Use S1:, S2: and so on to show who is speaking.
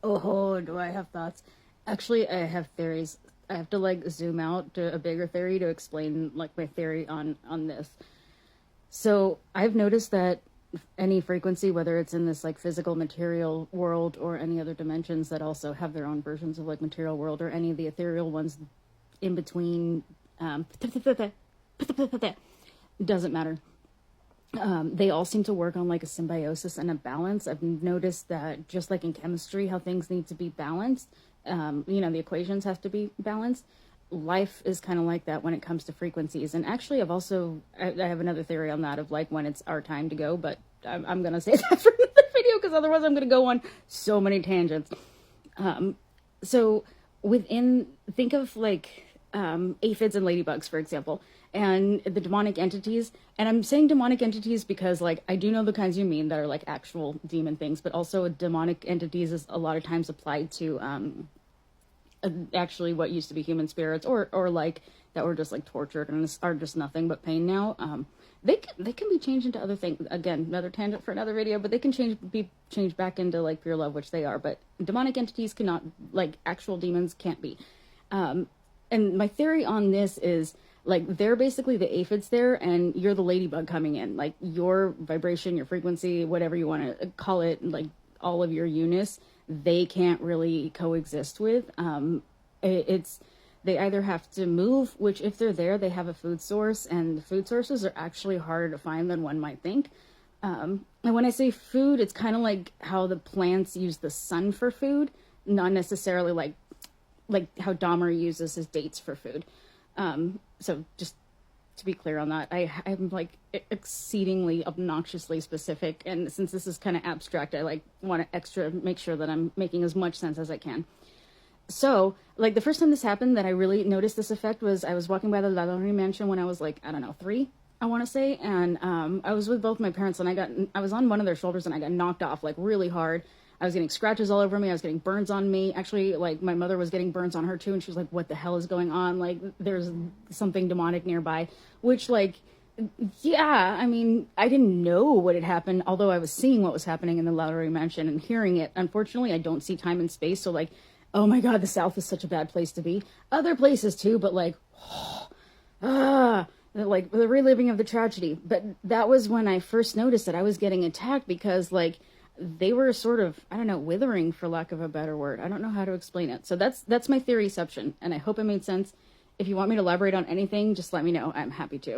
S1: Oh, do I have thoughts? Actually, I have theories. I have to like zoom out to a bigger theory to explain like my theory on this. So I've noticed that any frequency, whether it's in this like physical material world or any other dimensions that also have their own versions of like material world or any of the ethereal ones in between, doesn't matter. They all seem to work on like a symbiosis and a balance. I've noticed that just like in chemistry, how things need to be balanced, the equations have to be balanced. Life is kind of like that when it comes to frequencies. And actually, I have another theory on that of like when it's our time to go, but I'm going to say that for another video because otherwise I'm going to go on so many tangents. So think of like aphids and ladybugs, for example, and the demonic entities. And I'm saying demonic entities because like I do know the kinds you mean that are like actual demon things, but also demonic entities is a lot of times applied to actually what used to be human spirits or like that were just like tortured and are just nothing but pain now. They can be changed into other things. Again, another tangent for another video, but they can be changed back into like pure love, which they are. But demonic entities cannot, like actual demons can't be. And my theory on this is like they're basically the aphids there, and you're the ladybug coming in. Like your vibration, your frequency, whatever you want to call it, like all of your units, they can't really coexist with. It's they either have to move, which if they're there, they have a food source, and the food sources are actually harder to find than one might think. And when I say food, it's kind of like how the plants use the sun for food, not necessarily like how Dahmer uses his dates for food. So just to be clear on that, I'm like exceedingly obnoxiously specific, and since this is kind of abstract, I like want to extra make sure that I'm making as much sense as I can. So, like the first time this happened that I really noticed this effect was I was walking by the Lalaurie mansion when I was like, I don't know, 3, I want to say, and I was with both my parents, and I was on one of their shoulders and I got knocked off like really hard. I was getting scratches all over me. I was getting burns on me. Actually, like my mother was getting burns on her too, and she was like, "What the hell is going on? Like, there's something demonic nearby." Which, like, yeah, I mean, I didn't know what had happened, although I was seeing what was happening in the Lowry Mansion and hearing it. Unfortunately, I don't see time and space, so like, oh my God, the South is such a bad place to be. Other places too, but like, like the reliving of the tragedy. But that was when I first noticed that I was getting attacked because like they were sort of, I don't know, withering for lack of a better word. I don't know how to explain it. So that's my theoryception, and I hope it made sense. If you want me to elaborate on anything, just let me know. I'm happy to.